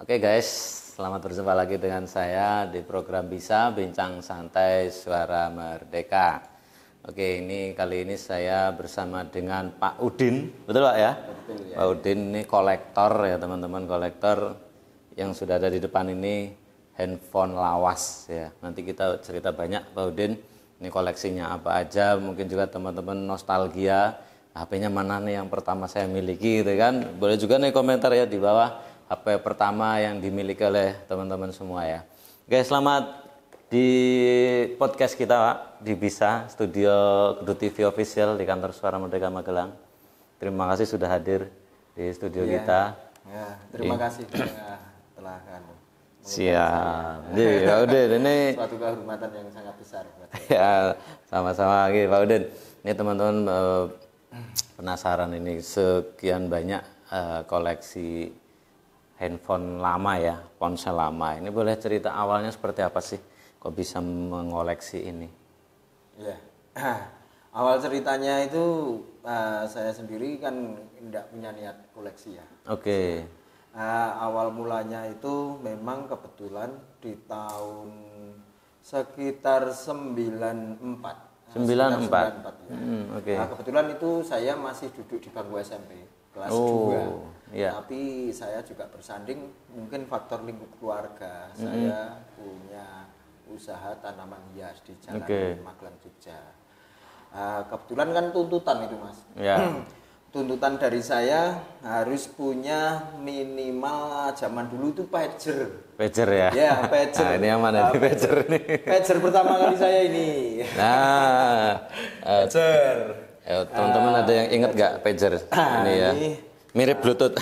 Oke guys, selamat berjumpa lagi dengan saya di program Bisa Bincang Santai Suara Merdeka. Oke, kali ini saya bersama dengan Pak Udin, betul Pak ya? Betul ya. Pak Udin ini kolektor ya teman-teman, kolektor yang sudah ada di depan ini handphone lawas ya. Nanti kita cerita banyak Pak Udin, ini koleksinya apa aja, mungkin juga teman-teman nostalgia, HP-nya mana nih yang pertama saya miliki gitu kan. Boleh juga nih komentar ya di bawah HP pertama yang dimiliki oleh teman-teman semua ya. Oke, selamat di podcast kita Pak, di Bisa, studio Kedu TV Official di kantor Suara Merdeka Magelang. Terima kasih sudah hadir di studio kita. Ya, terima kasih telah Siap. Ya udah ini suatu kehormatan yang sangat besar buat saya. Ya, sama-sama lagi Pak Udin. Ini teman-teman penasaran ini sekian banyak koleksi handphone lama ya, ponsel lama. Ini boleh cerita awalnya seperti apa sih? Kok bisa mengoleksi ini? Ya, awal ceritanya itu saya sendiri kan tidak punya niat koleksi ya. Oke. Awal mulanya itu memang kebetulan di tahun sekitar 94. 94 ya. Oke. Kebetulan itu saya masih duduk di bangku SMP kelas 2. Iya. Tapi saya juga bersanding mungkin faktor lingkup keluarga. Saya punya usaha tanaman hias di Jalan Magelang, Jogja. Kebetulan kan tuntutan itu Mas. Ya. Tuntutan dari saya harus punya minimal zaman dulu itu pager. Pager ya? Ya, pager. Nah, ini yang mana nih pager ini? Pager pertama kali saya ini. Nah, pager. Teman-teman ada yang ingat nggak pager ini ya? Mirip Bluetooth.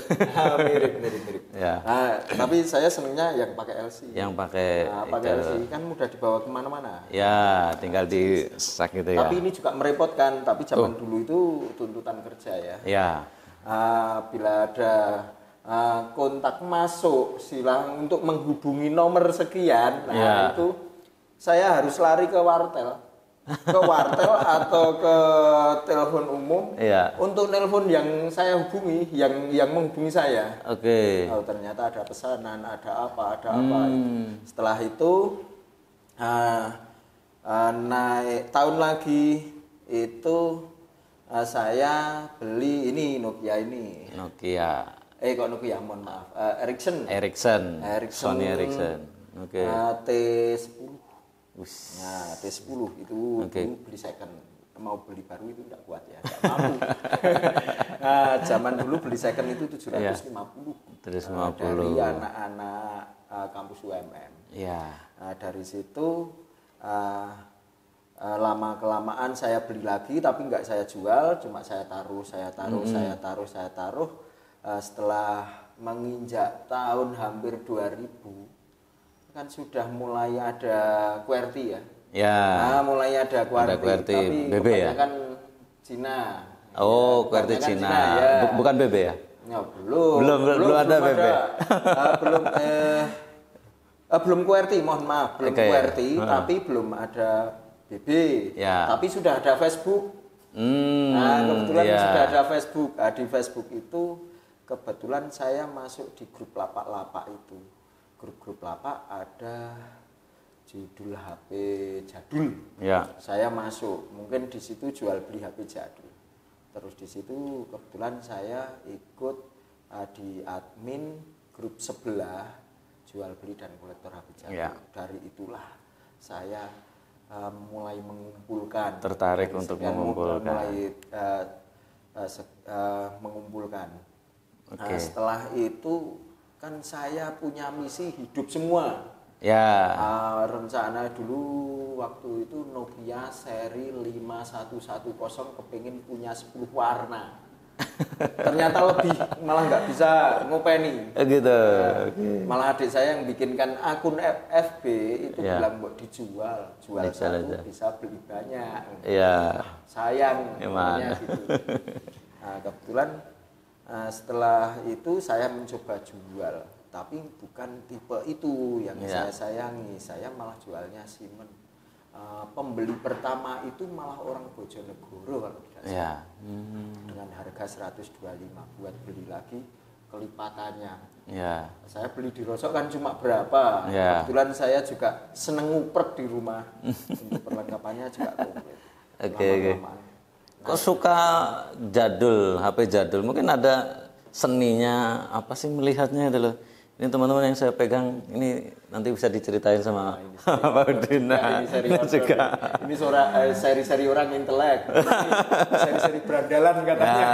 Mirip. Ya. Tapi saya senangnya yang pakai LC. Yang pakai pakai LC kan mudah dibawa kemana-mana. Ya, tinggal di sak gitu ya. Tapi ini juga merepotkan. Tapi zaman dulu itu tuntutan kerja ya. Ya. Bila ada kontak masuk silang untuk menghubungi nomor sekian, itu saya harus lari ke wartel. Atau ke telepon umum untuk telepon yang saya hubungi, yang menghubungi saya. Oke. Oh, ternyata ada pesanan, ada apa. Setelah itu naik tahun lagi itu saya beli ini Nokia ini. Nokia. Kok Nokia, mohon maaf. Ericsson. Sony Ericsson. Oke. T10. Nah, T10 itu dulu beli second, mau beli baru itu tidak kuat ya, tidak mampu. Zaman dulu beli second itu 750. Dari anak-anak kampus UMM. Iya. Dari situ lama kelamaan saya beli lagi, tapi nggak saya jual, cuma saya taruh. Setelah menginjak tahun hampir 2000. Kan sudah mulai ada QWERTY ya. Ya. Mulai ada QWERTY. Tapi BB kebanyakan ya? Cina. QWERTY Cina. Bukan BB ya? Ya, belum ada BB. Belum QWERTY, mohon maaf, belum QWERTY, tapi belum ada BB. Ya. Tapi sudah ada Facebook. Kebetulan sudah ada Facebook. Di Facebook itu kebetulan saya masuk di grup lapak-lapak itu. Grup lapak ada judul HP jadul. Ya. Saya masuk, mungkin di situ jual beli HP jadul. Terus di situ kebetulan saya ikut di admin grup sebelah jual beli dan kolektor HP jadul. Ya. Dari itulah saya mulai mengumpulkan. Tertarik untuk mengumpulkan. Mengumpulkan. Setelah itu kan saya punya misi hidup semua. Ya. Rencana dulu waktu itu Nokia seri 5110 kepingin punya 10 warna. Ternyata malah nggak bisa ngopeni. Gitu. Malah adik saya yang bikinkan akun FB itu bilang buat jual satu aja. Bisa beli banyak. Iya. Sayang namanya gitu. Kebetulan setelah itu saya mencoba jual, tapi bukan tipe itu yang saya sayangi. Saya malah jualnya Siemens. Pembeli pertama itu malah orang Bojonegoro kalau tidak salah. Dengan harga 125 buat beli lagi kelipatannya. Ya. Saya beli di Rosok kan cuma berapa. Ya. Kebetulan saya juga seneng nguprek di rumah. Untuk perlengkapannya juga komplit. Oke. Kok suka jadul, HP jadul? Mungkin ada seninya apa sih melihatnya itu loh. Ini teman-teman yang saya pegang ini nanti bisa diceritain sama Pak Udin. Ini seri-seri orang intelek. Seri-seri berandalan katanya.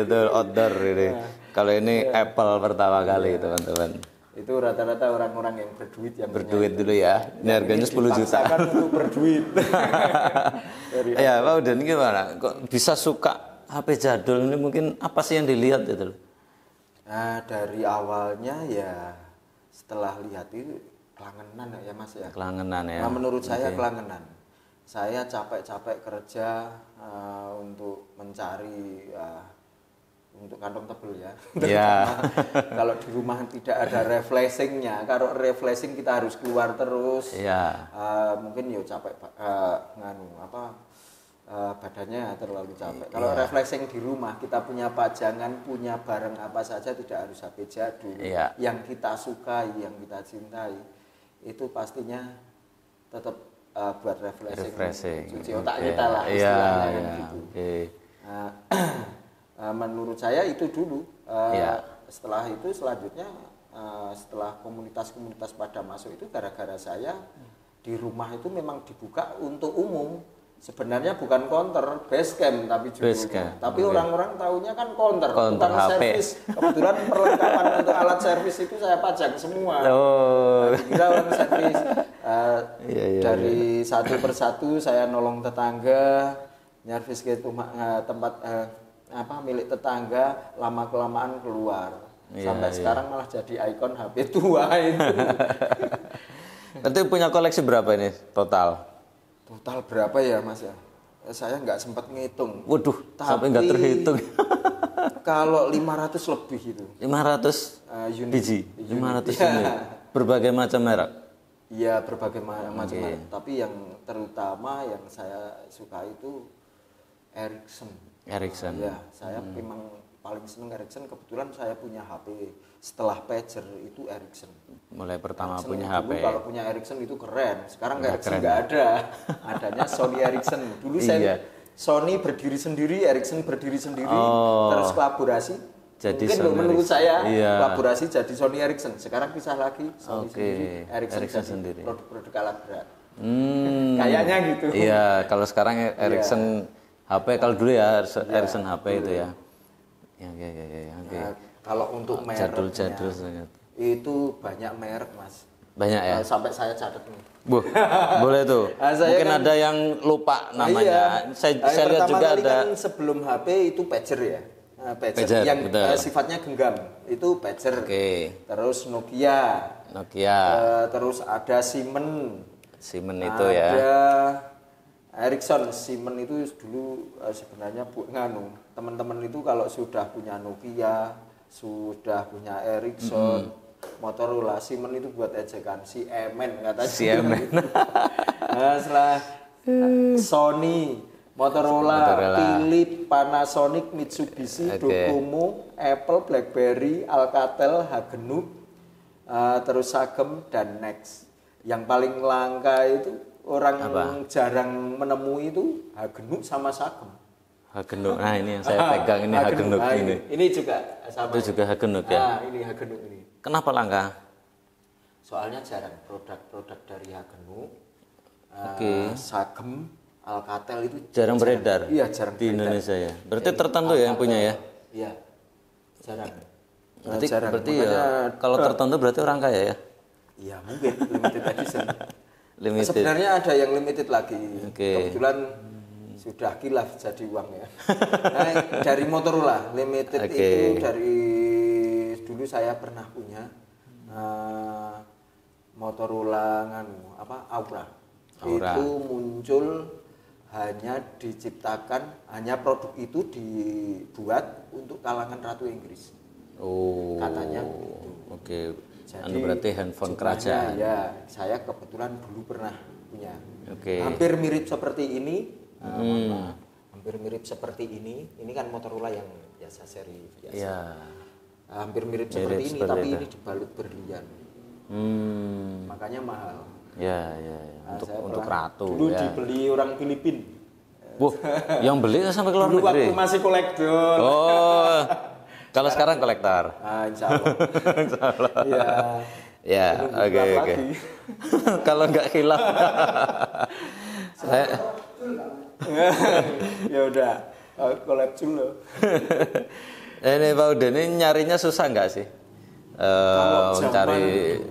Betul outdoor ini. Kalau ini Apple pertama kali teman-teman. Itu rata-rata orang-orang yang berduit dulu ya. Ini harganya 10 juta. Kan untuk berduit. Ya Pak Udin gimana? Kok bisa suka HP jadul ini? Mungkin apa sih yang dilihat itu loh? Nah, dari awalnya ya setelah lihat itu kelangenan ya Mas ya. Kelangenan ya. Nah, menurut saya kelangenan. Saya capek-capek kerja untuk mencari untuk kantong tebel ya. Iya. Kalau di rumah tidak ada refreshingnya, kalau refreshing kita harus keluar terus. Iya. Mungkin ya capek badannya terlalu capek. Kalau refreshing di rumah, kita punya pajangan, punya barang apa saja, tidak harus HP jadul. Yang kita sukai, yang kita cintai, itu pastinya tetap buat refreshing. Cuci otak kita lah istilahnya gitu. Menurut saya itu dulu. Setelah itu selanjutnya setelah komunitas-komunitas pada masuk itu gara-gara saya di rumah itu memang dibuka untuk umum. Sebenarnya bukan counter, base camp tapi judulnya. Tapi orang-orang taunya kan counter tukang servis. Kebetulan perlengkapan untuk alat servis itu saya pajang semua. Kira orang servis dari satu persatu saya nolong tetangga, nyervis ke tempat milik tetangga, lama kelamaan keluar. Sampai sekarang malah jadi ikon HP tua itu. Nanti punya koleksi berapa ini total? Total berapa ya Mas ya? Saya nggak sempat ngitung. Waduh, sampai nggak terhitung. Kalau 500 lebih itu. 500 biji? 500 unit. Berbagai macam merek? Iya, berbagai macam merek. Tapi yang terutama yang saya suka itu Ericsson. Ya, saya memang paling seneng Ericsson. Kebetulan saya punya HP setelah pager itu Ericsson. Mulai pertama Ericsson punya dulu, HP. Kalau punya Ericsson itu keren. Sekarang Ericsson nggak ada. Adanya Sony Ericsson. Dulu saya Sony berdiri sendiri, Ericsson berdiri sendiri, terus kolaborasi. Jadi mungkin menurut saya kolaborasi jadi Sony Ericsson. Sekarang pisah lagi Sony sendiri, Ericsson sendiri. Produk-produk alat berat. Kayaknya gitu. Iya, kalau sekarang Ericsson HP, kalau dulu ya Ericsson HP itu ya. Oke. Kalau untuk merek jadul itu banyak merek Mas. Banyak ya. Sampai saya catat nih. Boleh tuh. Mungkin kan, ada yang lupa namanya. Saya lihat juga ada. Kan sebelum HP itu pager ya. Pager yang sifatnya genggam itu pager. Terus Nokia. Terus ada Siemens itu ya. Ada Ericsson, Siemens itu dulu sebenarnya teman-teman itu kalau sudah punya Nokia, sudah punya Ericsson, Motorola, Siemens itu buat ejekan, Siemens katanya. Siemens. Nah, setelah Sony, Motorola, Philips, Panasonic, Mitsubishi, Docomo, Apple, BlackBerry, Alcatel, Hagenu, terus Sagem dan Next. Yang paling langka itu orang jarang menemui itu Hagenu sama Sagem. Hagenu. Nah, ini yang saya pegang ini Hagenu ini. Ini juga sama. Itu juga Hagenu ya. Nah, ini Hagenu ini. Kenapa langka? Soalnya jarang produk-produk dari Hagenu. Sagem, Alcatel itu jarang beredar. Iya, jarang di Indonesia ya. Berarti tertentu ya yang punya ya? Iya. Jarang. Berarti ya, kalau tertentu berarti orang kaya ya? Iya, mungkin limited edition. Limited. Sebenarnya ada yang limited lagi. Kebetulan sudah kilaf jadi uang ya. Nah, dari Motorola limited itu dari dulu saya pernah punya Motorola Aura. Itu muncul hanya produk itu dibuat untuk kalangan Ratu Inggris. Katanya gitu. Jadi berarti handphone kerajaan. Ya, saya kebetulan dulu pernah punya. Hampir mirip seperti ini. Hampir mirip seperti ini. Ini kan Motorola yang biasa seri biasa. Iya. Hampir mirip seperti ini tapi ini dibalut berlian. Makanya mahal. Ya. Nah, Untuk ratu. Dulu dibeli orang Filipina. Wah, yang beli sampai ke luar negeri. Waktu masih kolektor. Oh. Kalau sekarang kolektor. Insya Allah. Insya Allah. Iya. Ya, oke. Kalau nggak hilaf. Ya udah, kolab dulu. Ini Pak Uden, ini nyarinya susah nggak sih? Mencari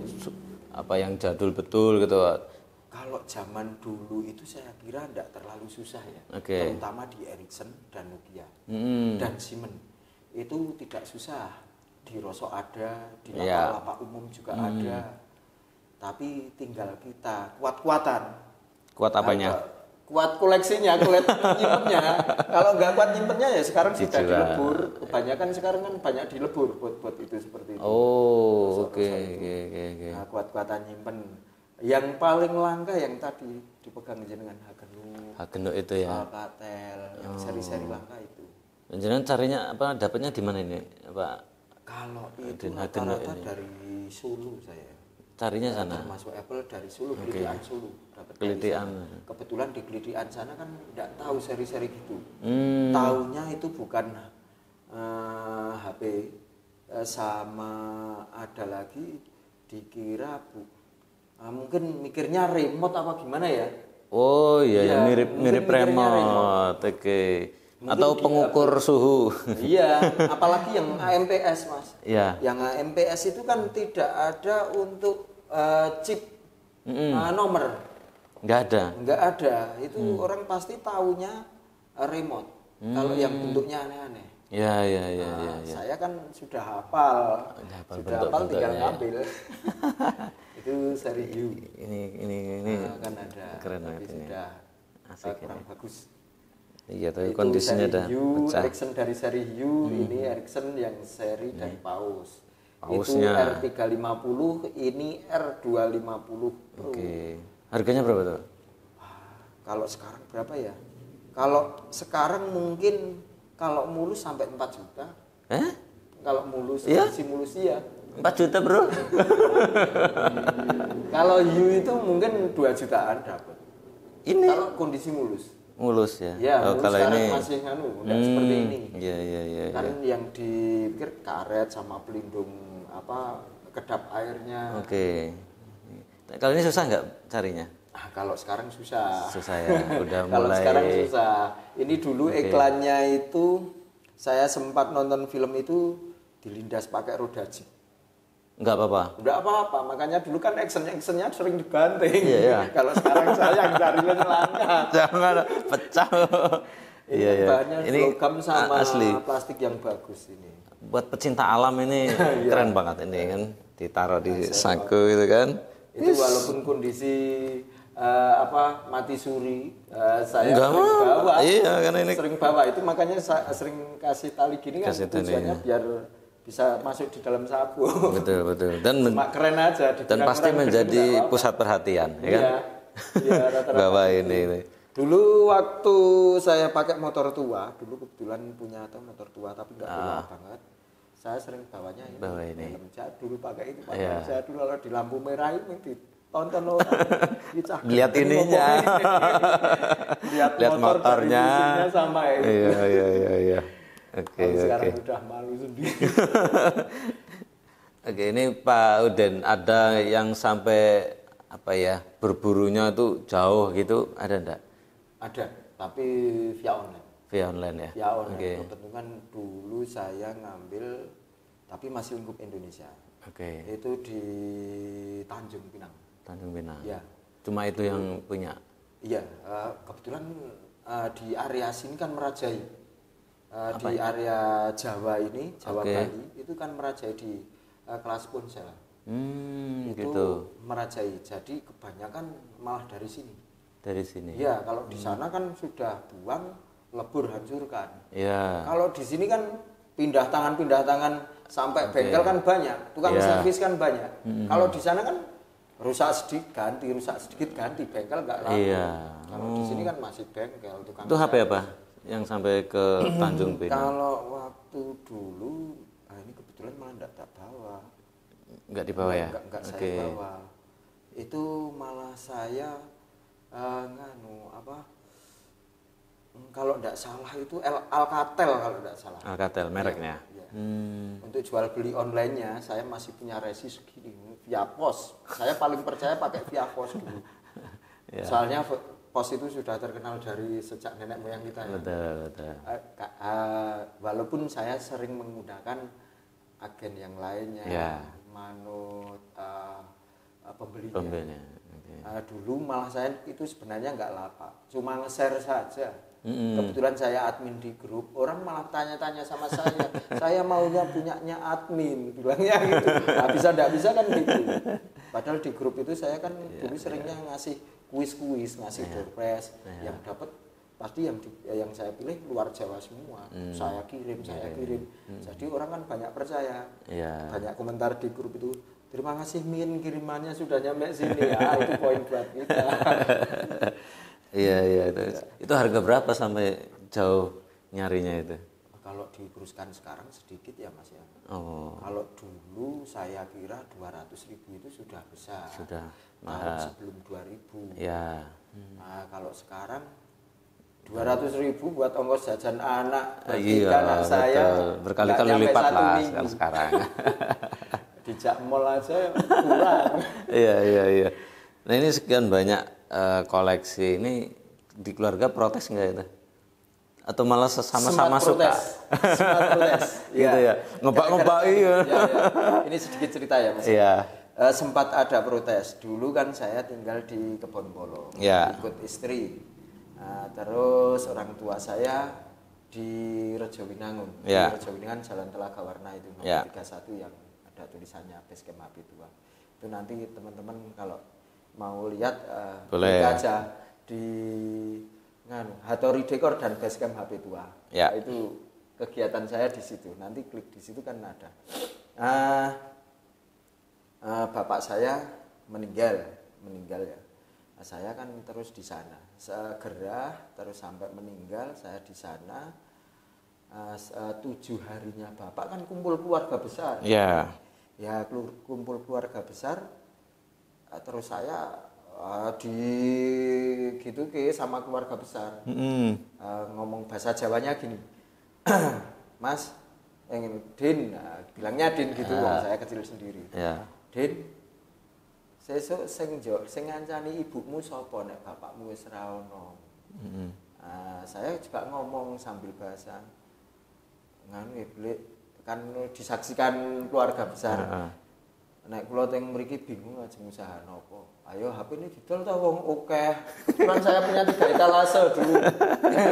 apa yang jadul betul gitu. Kalau zaman dulu itu saya kira tidak terlalu susah ya, terutama di Ericsson dan Nokia dan Siemens itu tidak susah. Di Rosok ada, di lapak-lapak umum juga ada, tapi tinggal kita kuat-kuatan. Kuat apanya? Kuat koleksinya, kuat nyimpennya. Kalau nggak kuat nyimpennya ya sekarang sudah dilebur. Kebanyakan sekarang kan banyak dilebur buat itu seperti itu. Oh, oke. Nah, kuat-kuatan nyimpen. Yang paling langka yang tadi dipegang jenengan Hagenu itu ya. Alcatel, yang seri-seri langka itu. Jenengan carinya apa? Dapatnya di mana ini, Pak? Kalau itu rata-rata dari Solo saya. Carinya sana. Termasuk Apple dari Solo, Gelitian Solo. Gelitian. Kebetulan di Gelitian sana kan tidak tahu seri-seri gitu. Taunya itu bukan HP sama ada lagi dikira mungkin mikirnya remote apa gimana ya? Oh iya, mirip remote. Oke. Atau pengukur suhu. Iya, apalagi yang AMPS Mas. Iya. Yang AMPS itu kan tidak ada untuk chip nomor. Nggak ada. Itu orang pasti taunya remote. Kalau yang bentuknya aneh-aneh. Iya. Saya kan sudah hafal tinggal ngambil. Itu seri U. Ini kan ada. Keren tapi ini. Sudah asik kurang ini. bagus. Iya, tapi kondisinya udah pecah. Ericsson dari seri U, ini Ericsson yang seri dari Paus. Pausnya. Itu R350, ini R250 Pro. Oke. Harganya berapa tuh? Kalau sekarang berapa ya? Kalau sekarang mungkin kalau mulus sampai 4 juta. Kalau mulus, kondisi mulus ya. 4 juta bro. Kalau U itu mungkin 2 jutaan dapat. Ini kalau kondisi mulus ya. Ya, kalau ini masih enggak seperti ini. Iya. Kan yang dipikir karet sama pelindung kedap airnya. Oke. Kalau ini susah nggak carinya? Kalau sekarang susah. Susah ya. Udah Kalau mulai. sekarang susah. Ini dulu iklannya itu saya sempat nonton film itu dilindas pakai roda jeep. Enggak apa-apa. Enggak apa-apa, makanya dulu kan actionnya sering dibanting. Iya. Kalau sekarang saya yang carinya langka. Jangan pecah. Iya. Bahannya ini logam sama asli. Plastik yang bagus ini. Buat pecinta alam ini keren banget ini kan, ditaruh di saku gitu kan. Itu walaupun kondisi mati suri, saya sering bawa. Iya, karena ini sering bawa itu makanya saya sering kasih tali gini kan tujuannya biar bisa masuk di dalam saku. Betul. Dan keren aja. Dan pasti menjadi pusat perhatian, ya kan? Iya, rata-rata. Bawa ini. Dulu waktu saya pakai motor tua, dulu kebetulan punya motor tua tapi nggak tua banget. Saya sering bawanya ini. Helm jadul pakai itu, jadul kalau di lampu merah itu tonton orang. Lihat ininya. Lihat motornya. Sama itu. Iya. Oke. Sekarang udah malu sendiri. Oke, ini Pak Uden, ada yang sampai berburunya tuh jauh gitu, ada enggak? Ada, tapi via online. Via online ya? Via online. Kebetulan dulu saya ngambil, tapi masih lingkup Indonesia. Itu di Tanjung Pinang. Ya. Cuma itu yang punya? Iya, kebetulan di area sini kan merajai. Di area Jawa ini, Bali, itu kan merajai di kelas ponsel. Itu gitu. Merajai, jadi kebanyakan malah dari sini. Dari sini? Ya, kalau di sana kan sudah buang, lebur, hancurkan. Iya. Kalau di sini kan pindah tangan sampai bengkel kan banyak, tukang servis kan banyak. Kalau di sana kan rusak sedikit ganti, bengkel nggak laku. Kalau di sini kan masih bengkel, tukang itu HP apa? yang sampai ke Tanjung Pinang? Kalau waktu dulu, ini kebetulan malah enggak bawa. Enggak dibawa ya? Enggak saya bawa. Itu malah saya kalau enggak salah itu Alcatel kalau enggak salah. Alcatel mereknya. Ya. Untuk jual beli online-nya saya masih punya resi segini via pos. Saya paling percaya pakai via pos dulu. Ya. Soalnya pos itu sudah terkenal dari sejak nenek moyang kita. Betul. Walaupun saya sering menggunakan agen yang lainnya, manut pembelinya. Dulu malah saya itu sebenarnya nggak lapak, cuma nge-share saja. Kebetulan saya admin di grup, orang malah tanya-tanya sama saya maunya punyanya admin, bilangnya gitu. Nah, bisa nggak bisa kan gitu. Padahal di grup itu saya kan dulu seringnya ngasih kuis-kuis, ngasih door prize, yang dapat pasti yang saya pilih luar Jawa semua. Saya kirim. Jadi orang kan banyak percaya. Banyak komentar di grup itu. Terima kasih Min, kirimannya sudah nyampe sini ya. Itu poin buat kita. Iya. Itu harga berapa sampai jauh nyarinya itu? Kalau dikuruskan sekarang sedikit ya Mas ya. Kalau dulu saya kira 200.000 itu sudah besar. Sudah mahal. Sebelum 2000. Ya. Nah, kalau sekarang 200.000 buat ongkos jajan anak. Anak saya berkali-kali lipat lah sekarang. Dijak mall aja kurang. Iya. Nah ini sekian banyak koleksi ini di keluarga protes nggak itu? Atau malah sama-sama suka? Sempat protes. Gitu ya. Ngebak-ngebak iya. Ini sedikit cerita ya Mas. Iya. Sempat ada protes. Dulu kan saya tinggal di Kebon Polo. Ikut istri. Terus orang tua saya di Rejowinangun. Di Rejowinangun Jalan Telaga Warna itu nomor 31 yang ada tulisannya Basecamp HP2. Itu nanti teman-teman kalau mau lihat boleh aja di Hattori Dekor dan Basecamp HP2. Itu kegiatan saya di situ. Nanti klik di situ kan ada. Bapak saya meninggal ya. Saya kan terus di sana. Segera terus sampai meninggal saya di sana. 7 harinya Bapak kan kumpul keluarga besar. Ya kumpul keluarga besar. Terus saya sama keluarga besar. Ngomong bahasa Jawanya gini. Mas, Din, bilangnya Din gitu, saya kecil sendiri. Din, sesuk sing ngancani ibumu sapa nek bapakmu wis ra ono. Saya juga ngomong sambil bahasa kan disaksikan keluarga besar. Nek kula teng mriki bingung ajeng usaha napa. Ayo HP ini didol ta wong akeh. Kebetulan saya punya 3 etalase dulu. Punya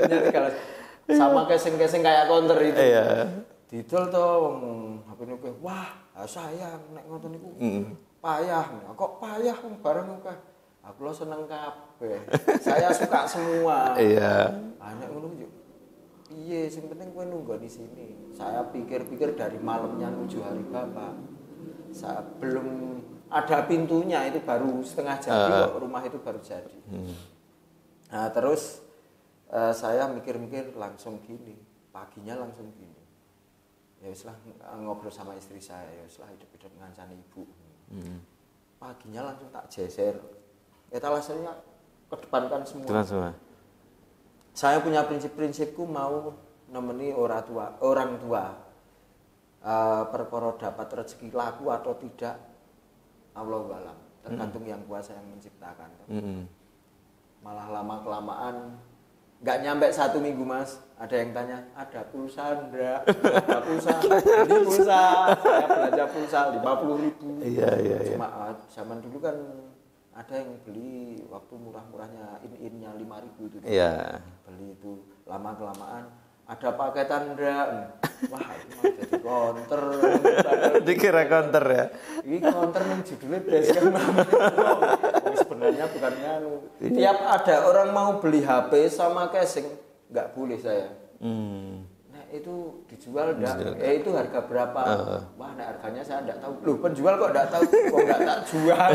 3 etalase. Sama casing-casing kayak counter itu. Didol ta wong HP ini akeh. Wah, sayang nek ngoten niku. Payah. Kok payah wong barang akeh. Aku lo seneng kabeh. Saya suka semua. Nek ngono yo piye sing penting kowe nunggu di sini. Saya pikir-pikir dari malamnya menuju hari Bapak. Belum ada pintunya itu baru setengah jadi rumah itu baru jadi. Nah, terus saya mikir-mikir langsung gini, paginya langsung gini. Ya wislah ngobrol sama istri saya, ya wislah hidup-hidup ngancani ibu. Paginya langsung tak geser. Etalasenya kedepankan semua. Saya punya prinsip-prinsipku mau nemeni orang tua. Perkara dapat rezeki laku atau tidak Allahu a'lam, tergantung yang kuasa yang menciptakan. Malah lama kelamaan nggak nyampe 1 minggu Mas, ada yang tanya ada pulsa enggak? Ada pulsa. Ini pulsa, saya belanja pulsa 50.000. Iya. Cuma zaman dulu kan ada yang beli waktu murah-murahnya in-innya 5.000 itu. Beli itu lama kelamaan ada paketan enggak? Wah, itu mah jadi counter. Dikira counter ya. Ini counter yang judulnya Basecamp. Sebenarnya bukan nganu. Tiap ada orang mau beli HP sama casing, enggak boleh saya. Nah, itu dijual enggak? Itu harga berapa? Wah, nah harganya saya enggak tahu. Loh, penjual kok enggak tahu? Kok enggak tak jual?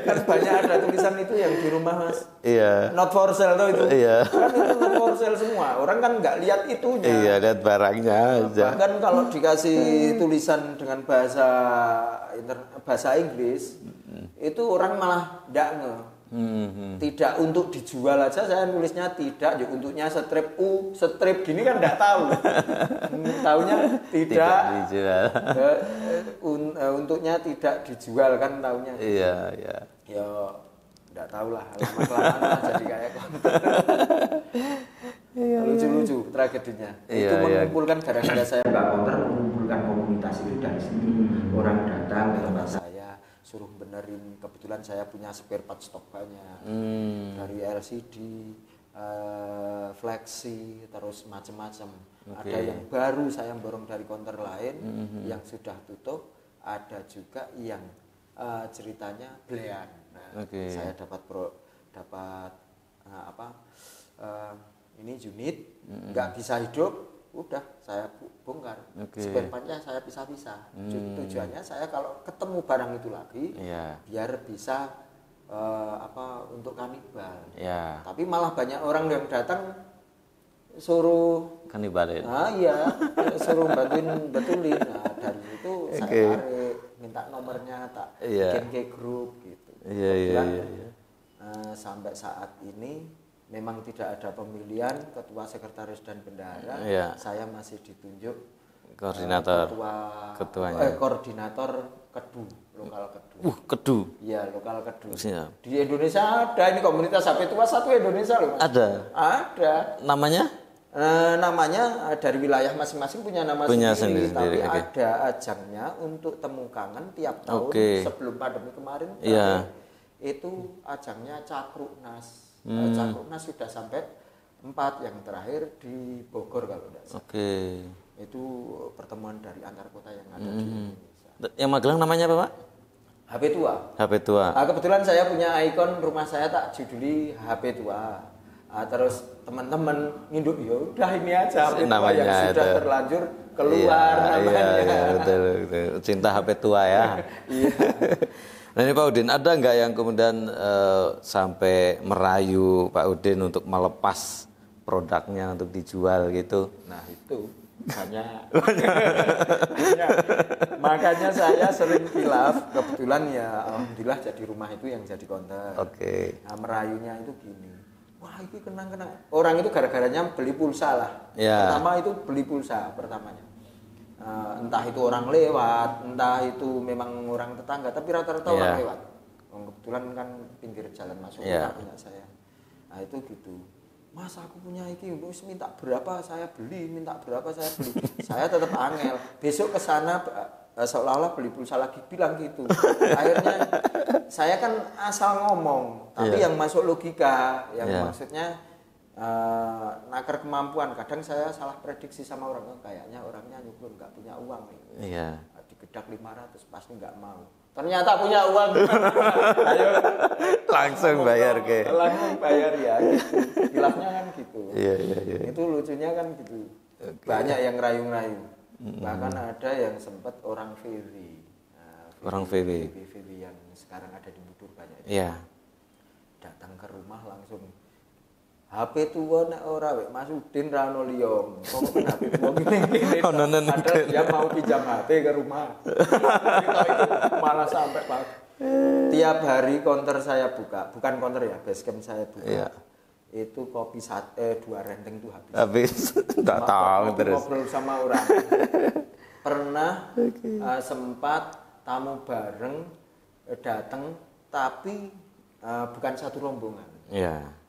Kan banyak ada tulisan itu yang di rumah, Mas. Iya. Not for sale tuh itu. Iya. Kan itu not for sale semua. Orang kan enggak lihat itunya. Iya, lihat barangnya aja. Bahkan kalau dikasih tulisan dengan bahasa Inggris, itu orang malah enggak Tidak untuk dijual aja saya nulisnya tidak, ya untuknya strip strip gini kan enggak tahu. Taunya tidak dijual. Untuknya tidak dijual kan taunya. Iya, iya. Ya enggak tahu lah, lama-kelamaan jadi kayak konter. Lucu-lucu tragedinya. Itu mengumpulkan gara-gara saya Mbak Konter mengumpulkan komunitas itu dari situ. Orang datang ke tempat saya suruh benerin, kebetulan saya punya spare part stok banyak dari LCD, flexi, terus macam-macam. Ada yang baru saya borong dari konter lain yang sudah tutup, ada juga yang ceritanya belian. Nah, saya dapat ini unit nggak bisa hidup. Udah saya bongkar. Spare part-nya saya pisah-pisah. Tujuannya saya kalau ketemu barang itu lagi biar bisa untuk kanibal. Tapi malah banyak orang yang datang suruh kanibalin. Iya, suruh bantuin betulin. Nah, dari itu saya tarik, minta nomornya, tak bikin ke grup gitu. Iya. Sampai saat ini memang tidak ada pemilihan ketua, sekretaris dan bendahara. Saya masih ditunjuk koordinator ketuanya. Koordinator Kedu, lokal Kedu. Kedu. Iya, lokal Kedu. Siap. Di Indonesia ada ini komunitas HP tua satu Indonesia loh, Mas. Ada. Namanya? Namanya dari wilayah masing-masing punya nama sendiri. Tapi ada ajangnya untuk temu kangen tiap tahun sebelum pandemi kemarin. Itu ajangnya Cakruknas. Cakruknas sudah sampai 4, yang terakhir di Bogor kalau tidak salah. Itu pertemuan dari antar kota yang ada di Indonesia. Yang Magelang namanya apa, Pak? HP Tua. HP Tua. Kebetulan saya punya ikon rumah saya tak juduli HP Tua. Terus teman-teman nginduk, ya udah ini aja HP Tua yang sudah terlanjur keluar namanya. Iya, betul. Cinta HP Tua ya. Iya. Nah ini Pak Udin, ada nggak yang kemudian sampai merayu Pak Udin untuk melepas produknya untuk dijual gitu? Nah itu banyak. Makanya saya sering khilaf, kebetulan ya alhamdulillah jadi rumah itu yang jadi konter. Nah merayunya itu gini, wah ini kenang-kenang. Orang itu gara-garanya beli pulsa lah. Pertama itu beli pulsa pertamanya. Entah itu orang lewat, entah itu memang orang tetangga, tapi rata-rata orang lewat. Kebetulan kan pinggir jalan masuk punya saya. Nah itu gitu. Mas aku punya iki, wis minta berapa saya beli, saya tetap angel. Besok ke sana seolah-olah beli pulsa lagi, bilang gitu. Akhirnya saya kan asal ngomong, tapi yang masuk logika, yang maksudnya nakar kemampuan. Kadang saya salah prediksi sama orang, kayaknya orangnya nyukur nggak punya uang nih. Digedak 500 pasti nggak mau. Ternyata punya uang. Ayo langsung bayar langsung bayar ya. Gitu. Hilafnya kan gitu. Iya. Itu lucunya kan gitu. Banyak yang rayu-rayu. Bahkan ada yang sempat orang VW. Orang VW yang sekarang ada di Budur banyak. Datang ke rumah langsung. HP tua nek ora wek Mas Udin ra ono liya. Pokoke HP tua ngene. Ada dia mau pinjam HP ke rumah. Itu malah sampai Pak. Tiap hari konter saya buka, bukan konter ya, basecamp saya buka. Itu kopi 2 renteng tuh habis. Enggak tahu terus. Ngobrol sama orang. Pernah sempat tamu bareng datang tapi bukan satu rombongan.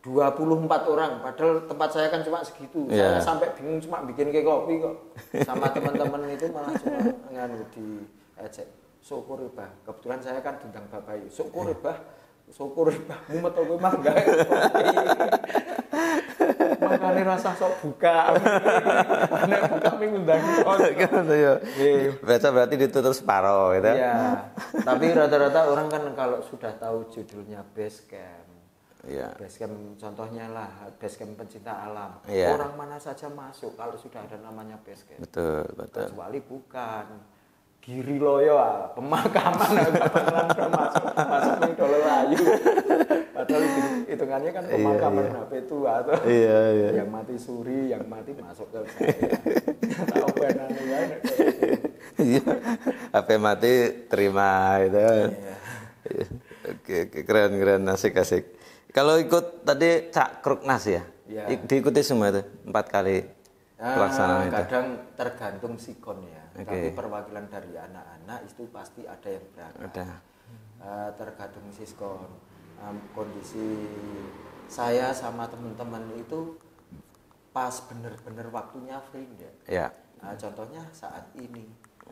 24 orang, padahal tempat saya kan cuma segitu. Saya sampai bingung cuma bikin kayak kopi kok. Sama teman-teman itu malah cuma nganu di ejek. Syukur bah. Kebetulan saya kan diundang bapak. Syukur bah. Mumet kowe mah gawe kopi. Makane rasa sok buka. Nek buka ming ngundang kan ya. Baca berarti ditutup separuh gitu. Iya. Tapi rata-rata orang kan kalau sudah tahu judulnya Basecamp, Iya. Basecamp contohnya lah, basecamp pencinta alam. Iya. Orang mana saja masuk kalau sudah ada namanya basecamp. Betul. Kecuali bukan Giri Loyo, pemakaman nggak pernah masuk nih Dololayu. Padahal hitungannya kan pemakaman HP tua atau yang mati suri, yang mati masuk ke saya. Tahu benar ya. HP mati terima itu. Oke, keren asik. Kalau ikut tadi Cak Kruknas ya? Diikuti semua itu 4 kali pelaksanaan itu. Kadang tergantung sikon ya. Tapi perwakilan dari anak-anak itu pasti ada yang berangkat. Tergantung sikon. Kondisi saya sama teman-teman itu pas bener-bener waktunya free ya. Ya. Contohnya saat ini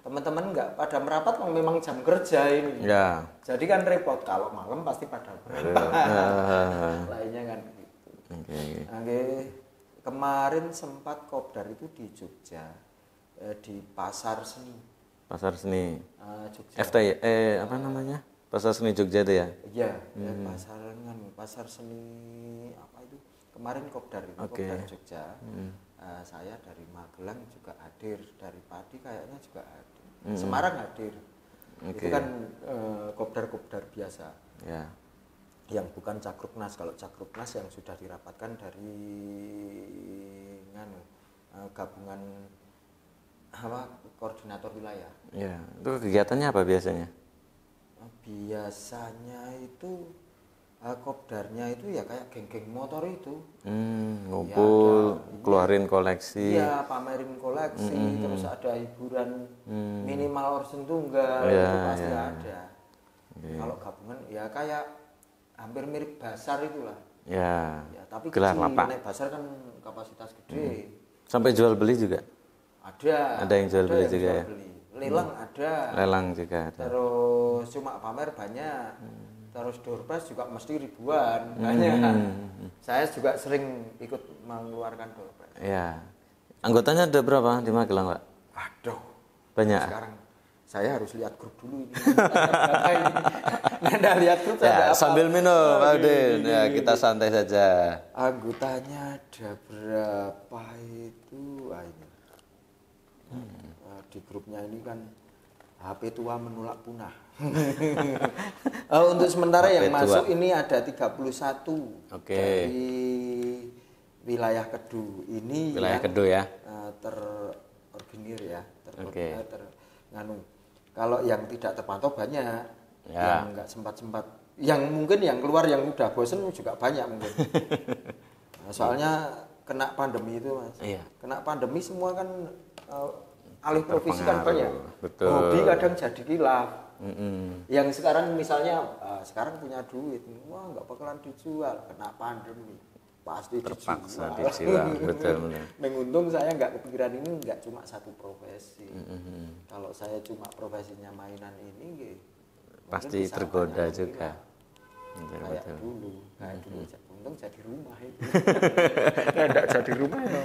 teman-teman nggak pada merapat, memang jam kerja ini. Ya. Jadi kan repot kalau malam pasti pada merapat. Lainnya kan gitu. Oke. Kemarin sempat kopdar itu di Jogja, di Pasar Seni. Pasar Seni. Jogja. Apa namanya? Pasar Seni Jogja itu ya? Iya. Pasar Seni apa itu? Kemarin kopdar itu kopdar Jogja. Saya dari Magelang juga hadir, dari Padi kayaknya juga hadir. Semarang hadir. Itu kan kopdar-kopdar biasa. Ya. Yang bukan Cakruknas. Kalau Cakruknas yang sudah dirapatkan dari gabungan koordinator wilayah. Ya, itu kegiatannya apa biasanya? Biasanya itu kopdarnya itu ya kayak geng-geng motor itu. Ngumpul, ya keluarin koleksi. Iya, pamerin koleksi, terus ada hiburan minimal orsen tunggal, itu pasti ada. Kalau gabungan ya kayak hampir mirip basar itulah. Ya tapi gelar kecil. lapak. Naik basar kan kapasitas gede. Sampai jual beli juga? Ada yang jual beli juga ya? Lelang ada. Lelang juga ada. Terus cuma pamer banyak. Terus door prize juga mesti ribuan banyak. Saya juga sering ikut mengeluarkan door prize. Ya. Anggotanya ada berapa di Magelang, Pak? Aduh. Banyak. Sekarang saya harus lihat grup dulu ini. Nggak lihat grup ya, sambil minum, Pak Udin. Ya, kita santai saja. Anggotanya ada berapa itu? Di grupnya ini kan HP tua menolak punah. Untuk sementara HP yang tua masuk ini ada 31 dari wilayah Kedu. Ini wilayah Kedu ya. Terorganisir ya, Kalau yang tidak terpantau banyak, yang nggak sempat, yang mungkin yang keluar yang udah bosen juga banyak mungkin. Soalnya kena pandemi itu Mas. Iya. Kena pandemi semua kan alih profesi kan banyak. Betul. Hobi kadang jadi kilaf. Yang sekarang misalnya sekarang punya duit, wah nggak bakalan dijual, kena pandemi pasti terpaksa dijual. Betul. Menguntung saya nggak kepikiran ini nggak cuma satu profesi. Kalau saya cuma profesinya mainan ini, pasti tergoda juga. Kayak dulu, untung jadi rumah itu. Nggak jadi rumah ya.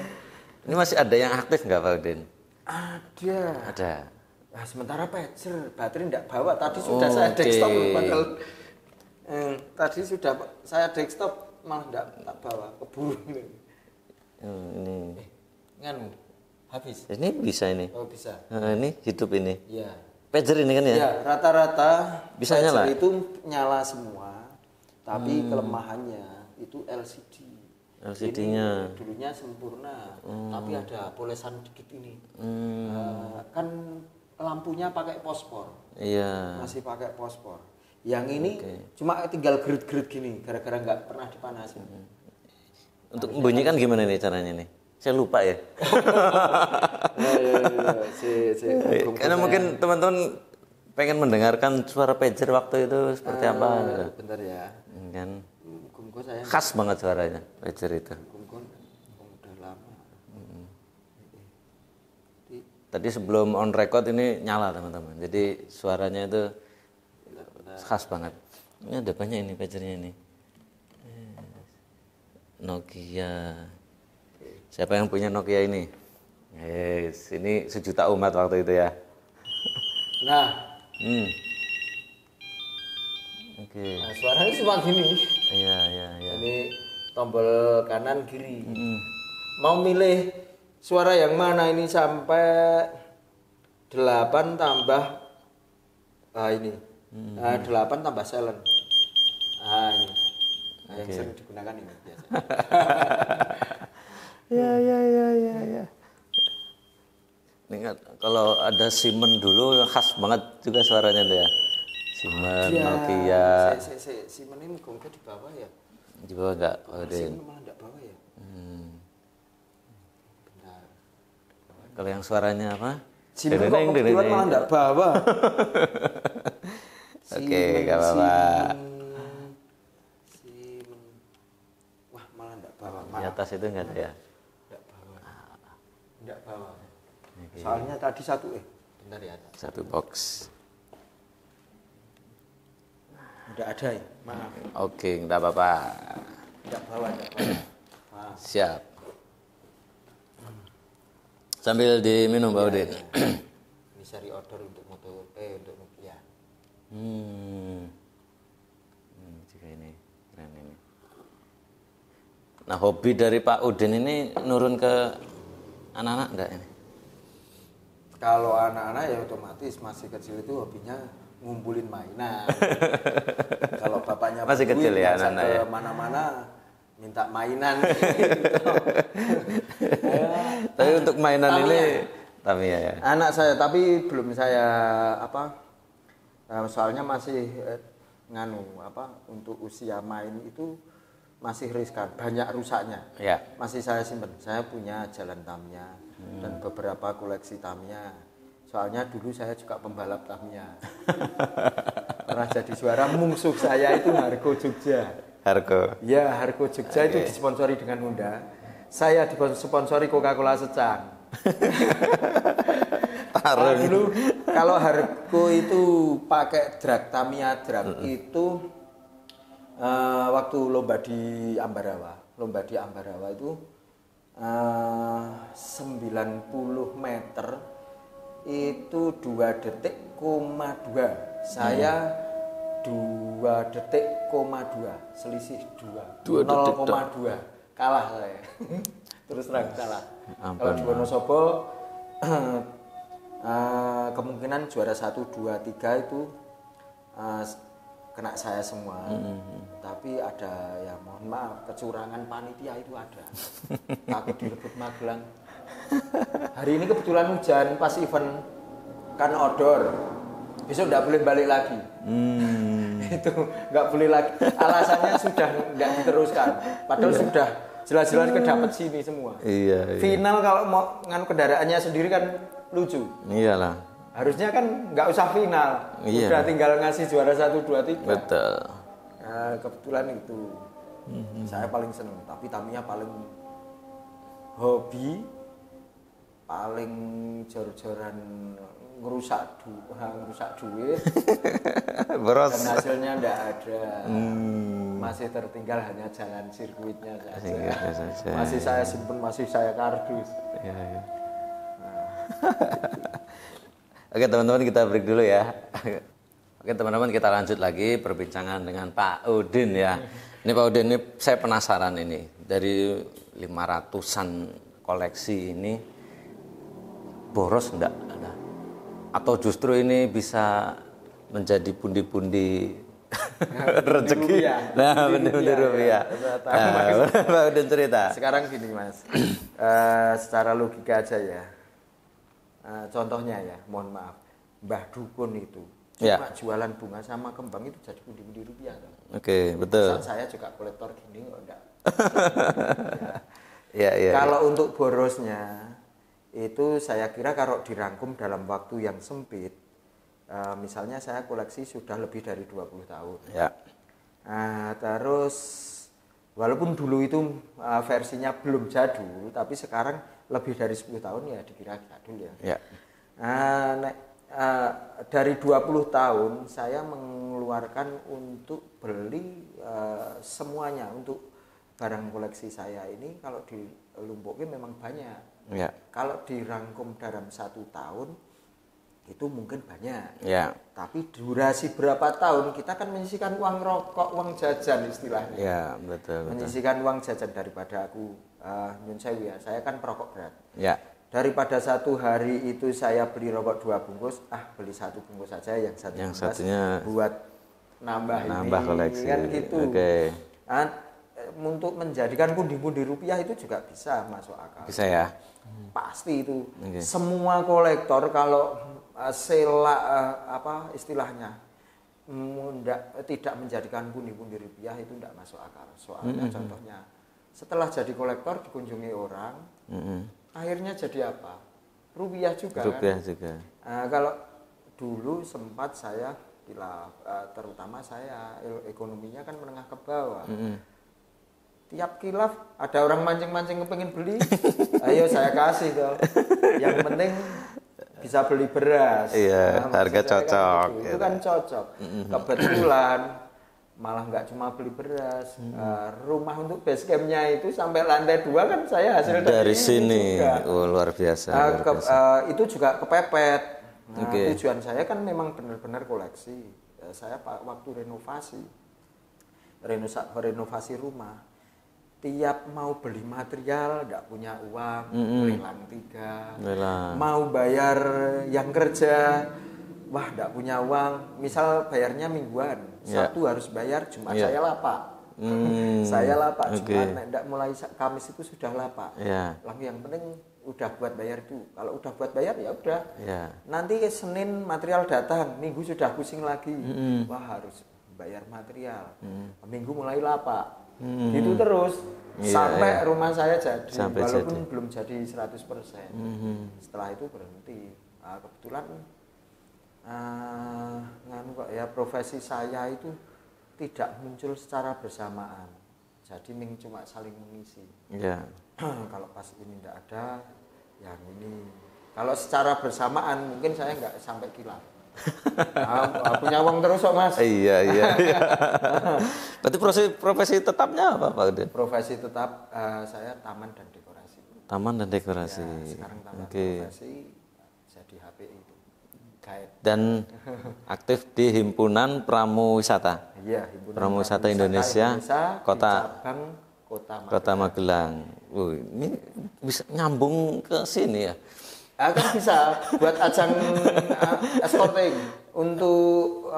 Ini masih ada yang aktif nggak Pak Udin? Ada. Nah, sementara pager, baterai enggak bawa. Tadi sudah saya desktop, padahal tadi sudah saya desktop malah enggak tak bawa, keburu. Ini. Habis. Ini bisa ini. Oh bisa. Ini hidup ini. Iya. Pager ini kan ya? Iya, rata-rata bisa nyala. Itu nyala semua, tapi kelemahannya itu LCD. LCD-nya dulunya sempurna, tapi ada polesan dikit ini. Kan lampunya pakai fosfor. Iya. Masih pakai fosfor. Yang ini cuma tinggal gerit-gerit gini, gara-gara nggak pernah dipanasin. Untuk membunyikan gimana nih caranya nih? Saya lupa ya. Karena mungkin teman-teman pengen mendengarkan suara pager waktu itu seperti apa gitu. Bentar ya. Kan khas banget suaranya pager itu. Udah lama. Tadi sebelum on record ini nyala teman-teman. Jadi suaranya itu khas banget. Ini ada banyak ini pagernya ini. Nokia. Siapa yang punya Nokia ini? Yes, ini 1 juta umat waktu itu ya. Nah. Oke. Nah, suaranya cuma gini. Iya. Ini tombol kanan kiri. Mau milih suara yang mana ini sampai 8 tambah ini. 8 tambah silent. Ini. Yang sering digunakan ini biasa. Ya. Ingat kalau ada Simon dulu khas banget juga suaranya tuh ya. Simon, Nokia. Simon ini gongnya di bawah ya? Di bawah enggak? Simon malah enggak bawah ya? Benar. Kalau yang suaranya apa? Simon kok kebetulan malah enggak bawah. Oke, enggak apa-apa. Simon. Wah, malah enggak bawah. Di atas itu enggak ada ya? Enggak bawah. Enggak bawah. Soalnya tadi bentar ya. Satu box. Udah ada ya? Maaf. Oke, enggak apa-apa. Enggak bawah. Maaf. Siap. Sambil diminum Pak Udin. Ini seri order untuk untuk Nokia. Juga ini keren ini. Nah, hobi dari Pak Udin ini nurun ke anak-anak enggak ini? Kalau anak-anak ya otomatis masih kecil itu hobinya ngumpulin mainan. Kalau bapaknya masih kecil ya anak-anak ya. Mana-mana minta mainan. Tapi untuk mainan ini Tamiya ya. Anak saya tapi belum saya soalnya masih untuk usia main itu masih riskan, banyak rusaknya. Ya. Masih saya simpan. Saya punya jalan Tamiya dan beberapa koleksi Tamiya. Soalnya dulu saya juga pembalap Tamiya. Pernah jadi juara, musuh saya itu Harko Jogja. Harko. Ya, Harko Jogja itu disponsori dengan Honda. Saya disponsori Coca-Cola Secang. Dulu kalau Harko itu pakai drag Tamiya drag itu waktu lomba di Ambarawa itu 90 meter itu 2 detik, 2. Saya 2 detik, 2. Selisih 2. 0,2. Kalah saya. Terus terang kalah. Kalau di Wonosobo kemungkinan juara 1, 2, 3 itu kena saya semua. Tapi ada ya mohon maaf kecurangan panitia itu ada. Takut direbut Magelang. Hari ini kebetulan hujan pas event kan outdoor. Besok enggak boleh balik lagi. Itu enggak boleh lagi. Alasannya sudah enggak diteruskan. Padahal sudah jelas-jelas kedapat sini semua. Iya. Final kalau mau nganu kendaraannya sendiri kan lucu. Iyalah. Harusnya kan nggak usah final, udah tinggal ngasih juara 1, 2, 3. Betul. Nah, kebetulan itu saya paling seneng, tapi Tamiya paling hobi, paling jor-joran ngerusak duit, Boros. dan hasilnya nggak ada, masih tertinggal hanya jalan sirkuitnya saja. Masih saya simpen, masih saya kardus. Ya. Oke teman-teman, kita break dulu ya. Oke teman-teman, kita lanjut lagi perbincangan dengan Pak Udin ya. Ini Pak Udin, ini saya penasaran ini. Dari 500-an koleksi ini boros enggak? Atau justru ini bisa menjadi pundi-pundi rezeki? Nah, pundi-pundi rupiah. Pak Udin cerita. Sekarang gini Mas, secara logika aja ya. Contohnya ya, mohon maaf, Mbah Dukun itu cuma jualan bunga sama kembang itu jadi pundi-pundi rupiah. Oke, betul. Misal saya juga kolektor gini kok enggak. Ya. Kalau untuk borosnya itu saya kira kalau dirangkum dalam waktu yang sempit, misalnya saya koleksi sudah lebih dari 20 tahun. Ya. Terus walaupun dulu itu versinya belum jadul, tapi sekarang lebih dari 10 tahun ya dikira jadul ya. Dari 20 tahun saya mengeluarkan untuk beli semuanya untuk barang koleksi saya ini. Kalau dilumpukin memang banyak. Ya. Kalau dirangkum dalam 1 tahun itu mungkin banyak. Ya. Tapi durasi berapa tahun kita kan menyisihkan uang rokok, uang jajan istilahnya. Ya, betul. Menyisihkan uang jajan daripada aku nyun sewu ya. Saya kan perokok berat. Ya. Daripada satu hari itu saya beli rokok 2 bungkus, beli 1 bungkus saja, yang satunya buat nambah koleksi kan gitu. Oke. Untuk menjadikan pundi-pundi rupiah itu juga bisa masuk akal. Bisa ya. Pasti itu. Okay. Semua kolektor kalau istilahnya tidak menjadikan pundi-pundi rupiah itu tidak masuk akal. Soalnya contohnya setelah jadi kolektor dikunjungi orang, akhirnya jadi apa? Rupiah juga. Rupiah kan? juga. Kalau dulu sempat saya terutama saya ekonominya kan menengah ke bawah. Tiap kilaf ada orang mancing-mancing kepengen beli, ayo saya kasih toh. Yang penting bisa beli beras. Iya, harga cocok. Kan itu kan cocok. Kebetulan malah nggak cuma beli beras, rumah untuk base campnya itu sampai lantai 2 kan saya hasil dari sini. Oh, luar biasa. Itu juga kepepet. Tujuan saya kan memang benar-benar koleksi. Saya waktu renovasi rumah. Tiap mau beli material nggak punya uang, lelang 3. Mau bayar yang kerja, wah nggak punya uang. Misal bayarnya mingguan, Sabtu harus bayar, Jumat saya lapak. Saya lapak, Jumat nggak mulai Kamis itu sudah lapak. Lalu yang penting udah buat bayar itu. Kalau udah buat bayar ya udah. Nanti Senin material datang, Minggu sudah pusing lagi. Wah harus bayar material. Minggu mulai lapak. Gitu terus sampai rumah saya jadi, walaupun belum jadi 100%. Setelah itu berhenti. Kebetulan profesi saya itu tidak muncul secara bersamaan. Jadi cuma saling mengisi. Kalau pas ini tidak ada, yang ini. Kalau secara bersamaan mungkin saya nggak sampai kilaf. Punya uang terus kok Mas. Iya. Berarti profesi tetapnya apa Pak Udin? Profesi tetap saya taman dan dekorasi. Taman dan dekorasi. Sekarang taman dekorasi jadi HPI itu. Guide. Dan aktif di Himpunan Pramuwisata. Iya, Himpunan Pramuwisata Indonesia Kota Kota Magelang. Ini bisa nyambung ke sini ya. Kan bisa buat ajang escorting untuk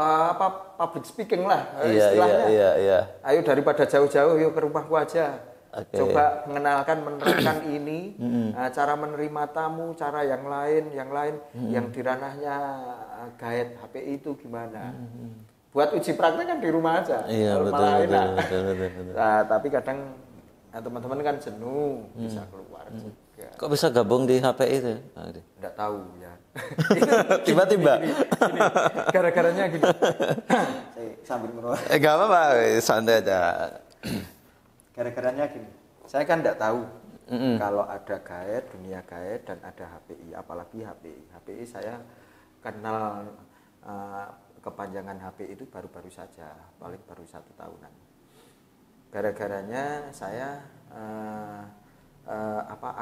public speaking lah istilahnya. Iya. Ayo daripada jauh-jauh yuk ke rumahku aja. Coba menerangkan ini, cara menerima tamu, cara yang lain yang di ranahnya guide HPI itu gimana. Buat uji praktek kan di rumah aja. Iya, betul. Nah, tapi kadang teman-teman kan jenuh, bisa keluar juga. Kok bisa gabung di HPI itu? Nggak tahu ya. Tiba-tiba. Gara-garanya gini. Sambil merokok. Enggak apa-apa, santai aja. Gara-garanya gini. Saya kan nggak tahu kalau ada guide, dunia guide dan ada HPI, apalagi HPI. HPI saya kenal kepanjangan HPI itu baru-baru saja, paling baru 1 tahunan. Gara-garanya saya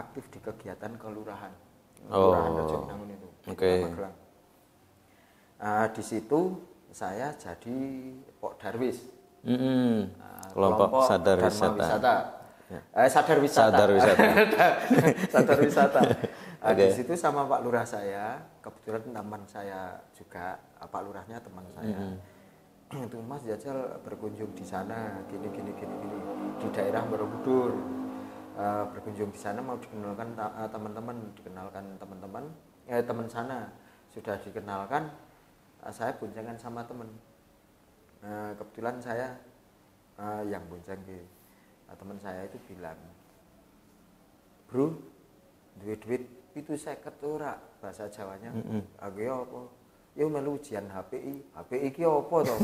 aktif di kegiatan kelurahan Rejo Binangun itu. Magelang. Di situ saya jadi Pok Darwis. Kelompok Sadar Wisata. Sadar Wisata. Di situ sama Pak Lurah saya, kebetulan teman saya juga, Pak Lurahnya teman saya. Itu Mas Jajal berkunjung di sana gini di daerah Borobudur. Berkunjung di sana mau dikenalkan teman sana sudah dikenalkan, saya boncengan sama teman. Kebetulan saya yang bonceng teman saya itu bilang, bro, duit itu 50 ora, bahasa Jawanya. Agak apa? Ya melu ujian HPI ki apa to?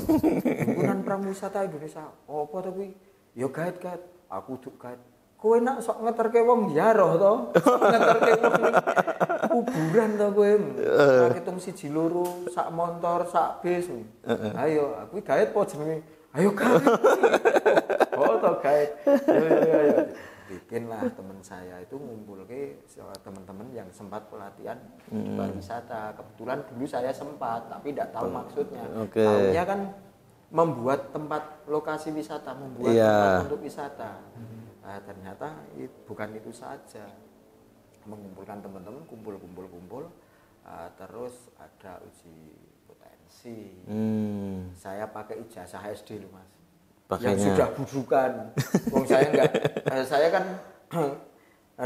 Himpunan Pramuwisata Indonesia. Apa to kuwi? Ya guide. Aku duk guide. Kowe nak sok ngeterke wong ziarah to? Ngeterke wong kuburan to kowe. Hitung 1 2 sak motor, sak bis. Ayo, aku guide po jenenge. Ayo guide. Oh to guide. Ya. bikinlah teman saya itu ngumpul ke teman-teman yang sempat pelatihan pariwisata. Kebetulan dulu saya sempat, tapi tidak tahu maksudnya. Tahunya kan membuat tempat lokasi wisata, membuat tempat untuk wisata. Ternyata bukan itu saja. Mengumpulkan teman-teman, kumpul, terus ada uji potensi. Saya pakai ijazah SD loh Mas. Pakainya. Yang sudah bujukan. Saya kan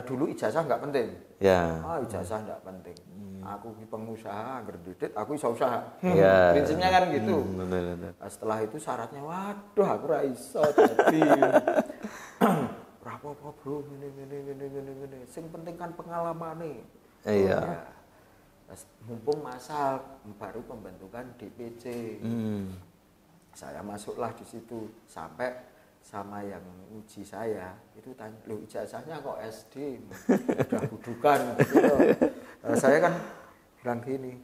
dulu ijazah nggak penting. Ya. Ijazah nggak penting. Aku pengusaha, ngerdudit, aku bisa usaha. Ya. Prinsipnya kan gitu. Benar. Setelah itu syaratnya, waduh aku ra iso jadi. Apa bro, ini. Sing penting kan pengalaman. Iya. Ya. Mumpung masal baru pembentukan DPC. Saya masuklah di situ sampai sama yang uji saya itu tanya, loh ijazahnya kok SD, udah budukan gitu. Saya kan bilang gini,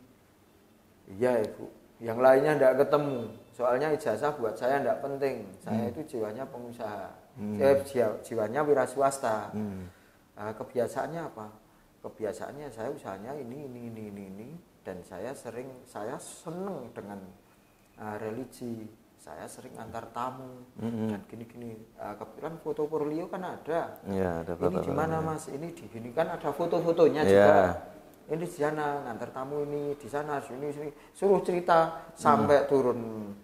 iya ibu, yang lainnya enggak ketemu, soalnya ijazah buat saya enggak penting, saya itu jiwanya pengusaha, jiwanya wira swasta. Kebiasaannya apa? Kebiasaannya saya usahanya ini, dan saya seneng dengan religi. Saya sering antar tamu dan gini. Kebetulan foto portfolio kan ada. Ya, ada ini di mana Mas? Ini di sini kan ada foto-fotonya juga. Ini di sana ngantar tamu, ini di sana sini. Suruh cerita sampai turun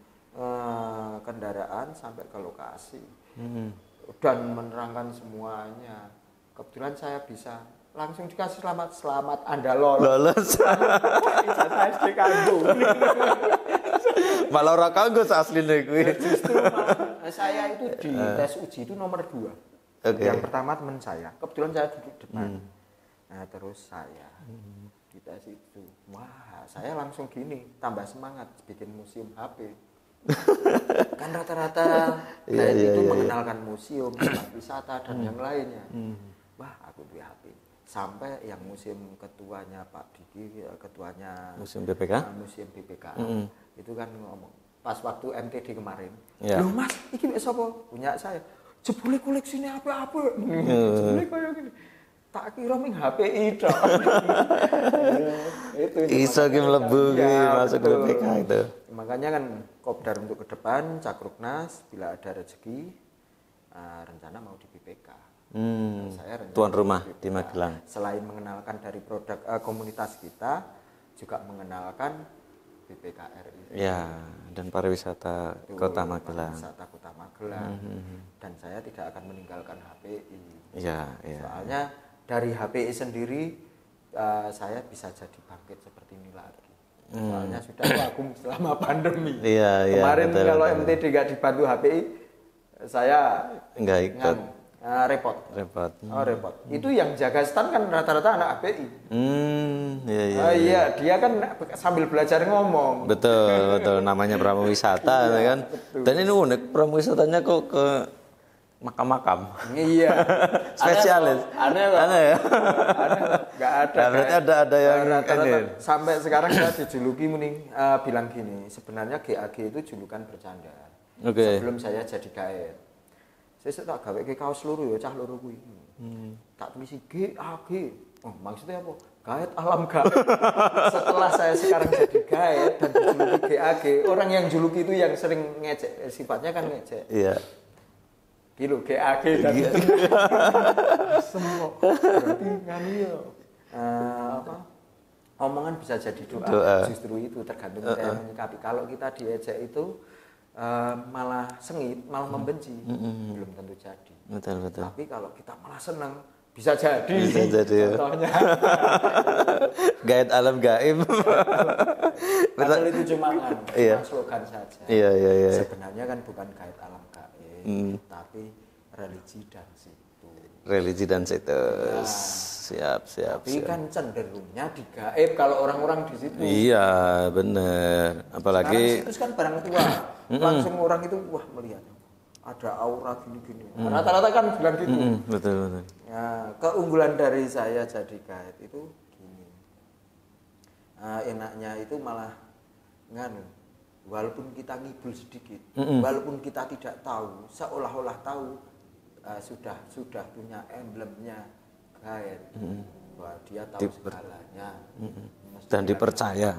kendaraan sampai ke lokasi. Dan menerangkan semuanya. Kebetulan saya bisa langsung dikasih selamat Anda lolos. Ijazah SD kanggo. Malah ora kanggo asline kuwi. Justru saya itu di tes uji itu nomor 2. Okay. Yang pertama teman saya, kebetulan saya duduk depan. Nah, terus saya di tes itu. Wah, saya langsung gini, tambah semangat bikin museum HP. Kan rata-rata itu mengenalkan museum, tempat wisata dan yang lainnya. Wah, aku punya HP. Sampai yang museum ketuanya Pak Diki, ketuanya Museum BPK, itu kan ngomong pas waktu MTD kemarin, loh Mas, ini siapa? Punya saya, jebule koleksinya apa-apa, jebule kayak gini, tak kira ming HPI dong. Itu iso ki mlebu masuk BPK itu. Makanya kan kopdar untuk ke depan, Cakruknas bila ada rezeki, rencana mau di BPK. Saya tuan rumah di Magelang. Selain mengenalkan dari produk komunitas kita, juga mengenalkan BPKRI. Ya, dan pariwisata Kota Magelang. Pariwisata Kota Magelang. Dan saya tidak akan meninggalkan HPI. Ya. Soalnya dari HPI sendiri saya bisa jadi bangkit seperti ini lagi. Soalnya sudah vakum selama pandemi. Kemarin kalau MTD nggak dibantu HPI, saya nggak ikut. Repot. Itu yang jaga stand kan rata-rata anak HPI. Iya, dia kan sambil belajar ngomong. Betul. Namanya pramuwisata kan. Betul. Dan ini unik, pramuwisatanya kok ke makam-makam. Iya. Spesialis. Aneh ya. Aneh, nggak ada. Nah, berarti ada yang rata-rata, sampai sekarang saya dijuluki bilang gini, sebenarnya GAG itu julukan bercanda. Sebelum saya jadi gaet. Saya tak gawe ke kaos loro ya cah loro kuwi. Tak tulis GAG. Oh, maksudnya apa? Gaet alam gaet. Setelah saya sekarang jadi gaet dan dijuluki GAG, orang yang juluki itu yang sering ngecek, sifatnya kan ngecek. Iya. Kilo GAG dan semua. Berarti nganu ya. Omongan bisa jadi doa. Justru itu tergantung saya menyikapi. Kalau kita diejek itu malah sengit, malah membenci, belum tentu jadi. Betul. Tapi kalau kita malah senang, bisa jadi. Contohnya. Gaet alam gaib. Padahal itu cuma slogan saja. Iya. Sebenarnya kan bukan gaet alam gaib, tapi religi dan situs. Siap. Tapi kan cenderungnya di gaib kalau orang-orang di situ. Iya, benar. Apalagi situs kan barang tua. Langsung orang itu melihat ada aura gini-gini. Rata-rata kan bilang gitu. Betul. Ya, keunggulan dari saya jadi gaib itu gini. Enaknya itu malah walaupun kita ngibul sedikit, walaupun kita tidak tahu, seolah-olah tahu, sudah punya emblemnya Gaet, bahwa dia tahu segalanya dan dipercaya.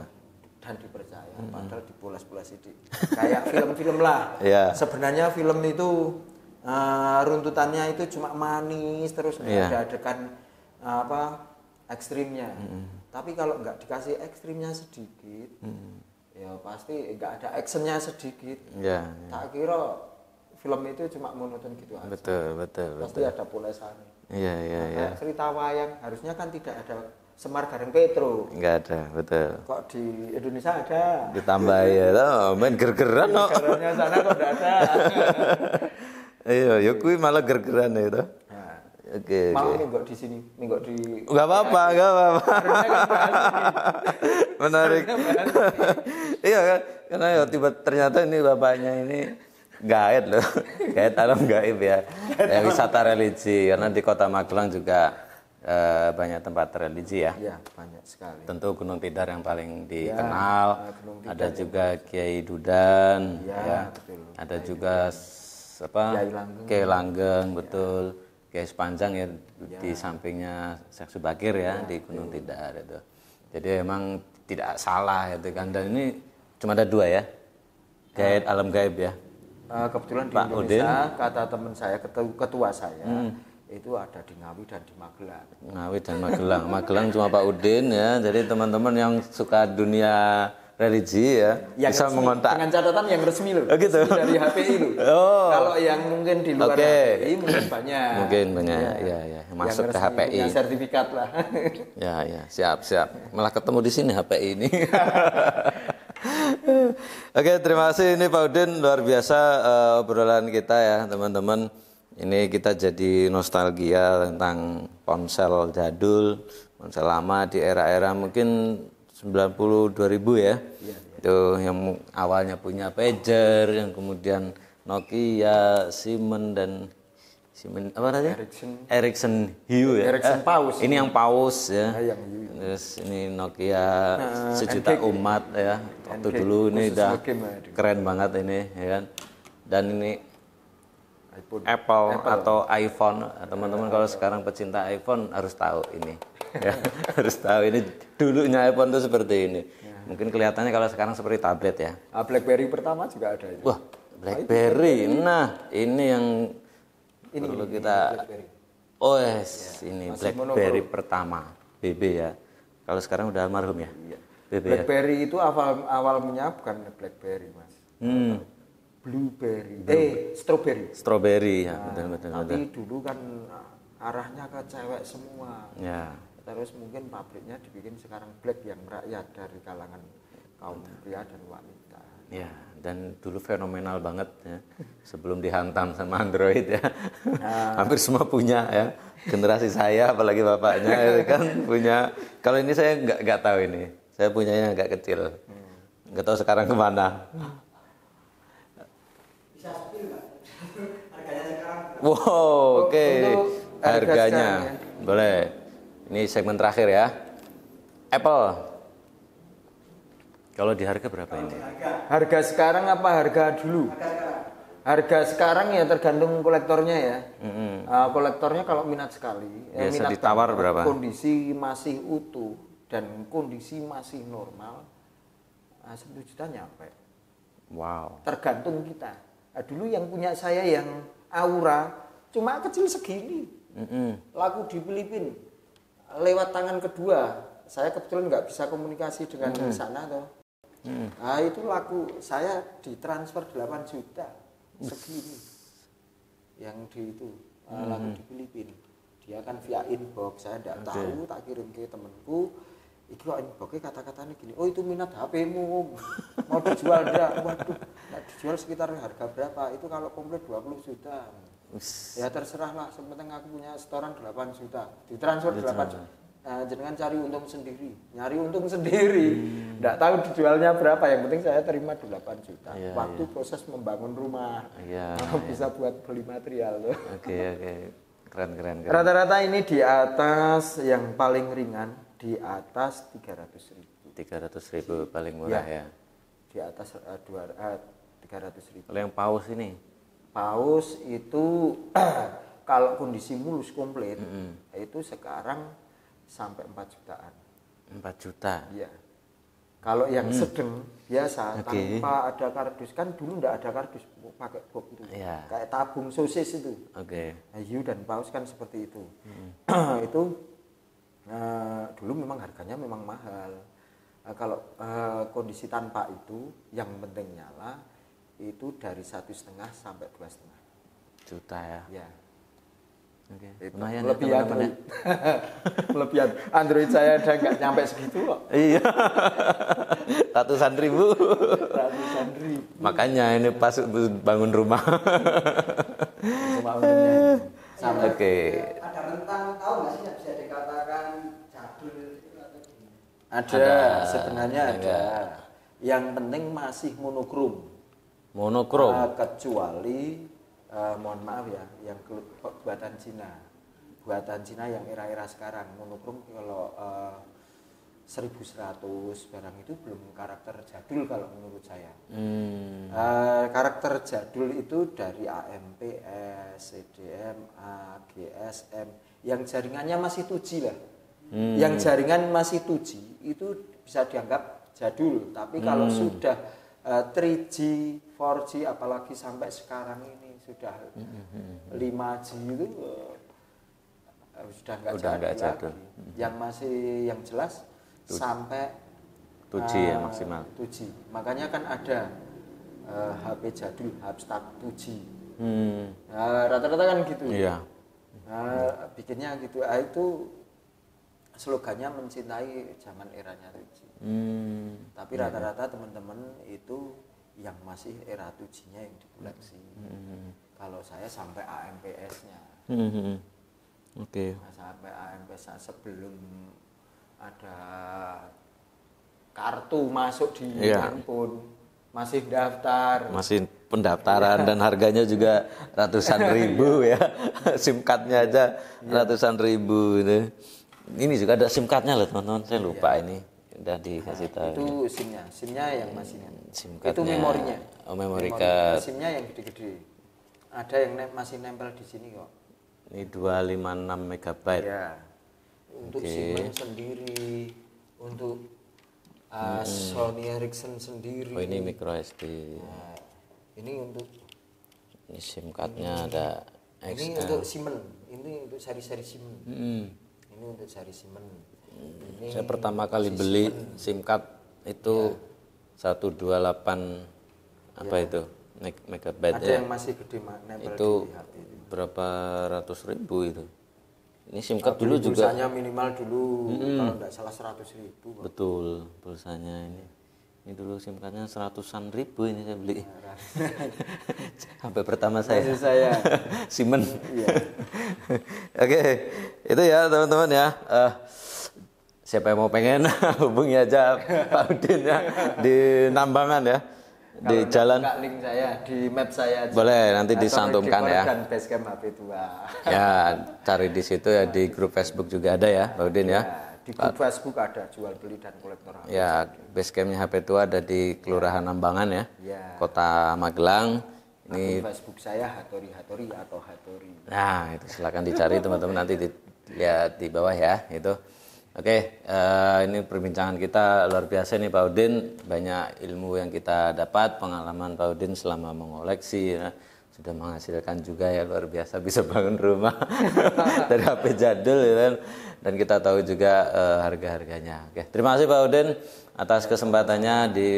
Padahal dipulas-pulas itu kayak film-film lah. Sebenarnya film itu runtutannya itu cuma manis terus ada adegan ekstrimnya. Tapi kalau nggak dikasih ekstrimnya sedikit, ya pasti nggak ada actionnya sedikit. Tak kira film itu cuma monoton gitu aja. Betul. Pasti ada pulesannya. Iya. Cerita wayang harusnya kan tidak ada Semar Gareng Petro. Enggak ada, betul. Kok di Indonesia ada? Ditambah ya, main ger-geran kok. Gergernya sana kok enggak ada. Iya, ya kuwi malah ger-geran itu. Nah, Oke. Mau minggu di sini, minggu di. Enggak apa-apa. Menarik. Iya kan, karena ya ternyata ini bapaknya ini gaet loh, gaet alam gaib ya. Wisata religi, karena di Kota Magelang juga banyak tempat religi ya. Iya, banyak sekali. Tentu Gunung Tidar yang paling dikenal. Ada juga Kiai Dudan, ya. Betul. Ada juga Kiai Langgeng, betul. Kiai Sepanjang ya, di sampingnya Syekh Subakir ya, di Gunung Tidar itu. Jadi emang tidak salah itu kan. Dan ini cuma ada 2 ya, gaib alam gaib ya. Kebetulan di Indonesia, kata teman saya, ketua saya. Itu ada di Ngawi dan di Magelang. Ngawi dan Magelang. Magelang cuma Pak Udin ya. Jadi teman-teman yang suka dunia religi ya yang bisa resmi, mengontak. Dengan catatan yang resmi loh. Oh gitu. Resmi dari HPI loh. Kalau yang mungkin di luar HPI mungkin banyak. Mungkin banyak. Ya. Masuk ke HPI. Punya sertifikat lah. Ya. Siap. Malah ketemu di sini HPI ini. Oke, terima kasih ini Pak Udin, luar biasa obrolan kita ya teman-teman. Ini kita jadi nostalgia tentang ponsel jadul, ponsel lama di era-era mungkin 90 2000 ya. Itu yang awalnya punya pager, yang kemudian Nokia, Siemens apa namanya? Ericsson Hue ya. Ericsson Paus. Ini yang Paus ya. Terus ini Nokia sejuta umat ya. Waktu dulu ini udah keren banget ini ya kan. Dan ini Apple atau iPhone, teman-teman kalau sekarang pecinta iPhone harus tahu ini, ya, harus tahu ini dulunya iPhone itu seperti ini. Mungkin kelihatannya kalau sekarang seperti tablet ya. BlackBerry pertama juga ada itu. Wah, BlackBerry, nah ini yang perlu kita. Ini BlackBerry pertama, BB ya. Kalau sekarang udah almarhum ya. BlackBerry itu awalnya bukan BlackBerry mas. Blueberry, strawberry ya, betul. Tapi dulu kan arahnya ke cewek semua. Ya. Terus mungkin pabriknya dibikin sekarang black yang rakyat dari kalangan kaum pria dan wanita. Ya, dan dulu fenomenal banget ya. Sebelum dihantam sama Android ya. Hampir semua punya ya. Generasi saya apalagi bapaknya ya kan punya. Kalau ini saya nggak tahu ini. Saya punyanya agak kecil. Nggak tahu sekarang kemana. Wow, oke. Harganya boleh. Ini segmen terakhir ya. Apple. Kalau di harga berapa ini? Harga sekarang apa harga dulu? Harga sekarang ya tergantung kolektornya ya. Kolektornya kalau minat sekali, biasa ditawar berapa? Kondisi masih utuh dan kondisi masih normal, 1 juta nyampe. Wow. Tergantung kita. Dulu yang punya saya yang Aura cuma kecil segini, laku di Filipina lewat tangan kedua. Saya kebetulan nggak bisa komunikasi dengan sana tuh. Nah itu laku saya ditransfer 8 juta segini. Yang di itu laku di Filipina. Dia kan via inbox, saya nggak tahu, tak kirim ke temanku. Iki kok inboxnya kata-katanya gini, oh itu minat HP-mu, mau dijual enggak? Waduh, dijual sekitar harga berapa? Itu kalau komplit 20 juta. Ya terserah lah, sepenting aku punya setoran 8 juta, ditransfer 8 juta. Nah, jangan cari untung sendiri, nyari untung sendiri. Enggak tahu dijualnya berapa, yang penting saya terima 8 juta. Waktu proses membangun rumah, bisa buat beli material tuh. Oke. Keren. Rata-rata ini di atas yang paling ringan. Di atas 300.000. 300.000 paling murah ya. Di atas 300.000. Kalau yang Paus ini? Paus itu kalau kondisi mulus komplit itu sekarang sampai 4 jutaan. 4 juta. Iya. Kalau yang sedang biasa tanpa ada kardus, kan dulu enggak ada kardus, pakai box itu. Yeah. Kayak tabung sosis itu. Hiu dan paus kan seperti itu. Itu dulu memang harganya memang mahal. Kalau kondisi tanpa itu yang penting nyala itu dari 1,5 sampai 2,5 juta ya. Ya. Lumayan lebih Android. Lebih Android saya udah nggak nyampe segitu kok. Iya. Ratusan ribu. Makanya ini pas bangun rumah. Ada rentang tahu nggak sih yang bisa dikatakan jadul atau ada, sebenarnya ada. Yang penting masih monokrom. Kecuali mohon maaf ya, yang buatan Cina yang era-era sekarang monokrom kalau 1100 barang itu belum karakter jadul kalau menurut saya. Karakter jadul itu dari AMPS, CDMA, GSM yang jaringannya masih 2G lah. Yang jaringan masih 2G itu bisa dianggap jadul, tapi kalau sudah 3G, 4G apalagi sampai sekarang ini sudah 5G itu sudah enggak jadul. Yang masih yang jelas sampai 2G ya maksimal. 2G. Makanya kan ada HP jadul, Hubstat 2G. Rata-rata kan gitu. Iya. Bikinnya gitu. Itu slogannya mencintai zaman eranya 2G. Tapi rata-rata teman-teman itu yang masih era 2G-nya yang dikoleksi. Kalau saya sampai AMPS-nya. Sampai AMPS sebelum ada kartu masuk di handphone, masih daftar. Masih pendaftaran dan harganya juga ratusan ribu ya. SIM card-nya aja ratusan ribu itu. Ini juga ada SIM card-nya loh teman-teman, saya lupa ini. Udah dikasih tahu. Itu SIM-nya yang masih. SIM card-nya. Itu memorinya. Memori card. SIM-nya yang gede-gede. Ada yang masih nempel di sini kok. Ini 256 MB. Ya. Untuk Siemens sendiri, untuk Sony Ericsson sendiri. Oh, ini micro SD. Nah, ini untuk ini SIM card-nya ada XL. Ini untuk Siemens, ini untuk seri-seri Siemens. Ini untuk seri Siemens. Saya pertama kali beli SIM card itu 128 apa itu megabyte. Ada yang masih gede nempel itu di HP. Berapa ratus ribu itu. Ini SIM card dulu juga. Pulsanya minimal dulu kalau tidak salah 100.000. Betul, pulsanya ini. Ini dulu SIM cardnya 100-an ribu ini saya beli. Sampai pertama saya. Siemens. Oke, itu ya teman-teman ya. Siapa yang mau pengen hubungi aja Pak Udin ya di Nambangan ya. Di jalan link saya di map saya aja. Boleh nanti disantumkan ya. Dan Basecamp HP2. Ya, cari di situ ya, di grup Facebook juga ada ya, Pak Udin ya. Di grup Facebook ada jual beli dan kolektor HP. Ya, Basecampnya HP2 ada di Kelurahan Nambangan ya. Kota Magelang. Ini Facebook saya Hattori atau Hattori. Nah, itu silakan dicari teman-teman, nanti dilihat di bawah ya, itu. Oke, ini perbincangan kita luar biasa nih Pak Udin, banyak ilmu yang kita dapat, pengalaman Pak Udin selama mengoleksi ya. Sudah menghasilkan juga ya luar biasa, bisa bangun rumah dari HP jadul ya kan. Dan kita tahu juga harga-harganya. Oke, terima kasih Pak Udin atas kesempatannya di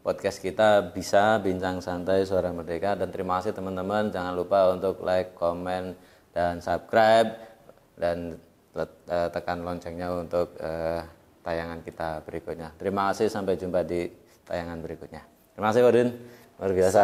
podcast kita Bisa Bincang Santai Suara Merdeka, dan terima kasih teman-teman, jangan lupa untuk like, komen, dan subscribe, dan tekan loncengnya untuk tayangan kita berikutnya. Terima kasih, sampai jumpa di tayangan berikutnya. Terima kasih Pak Udin, luar biasa.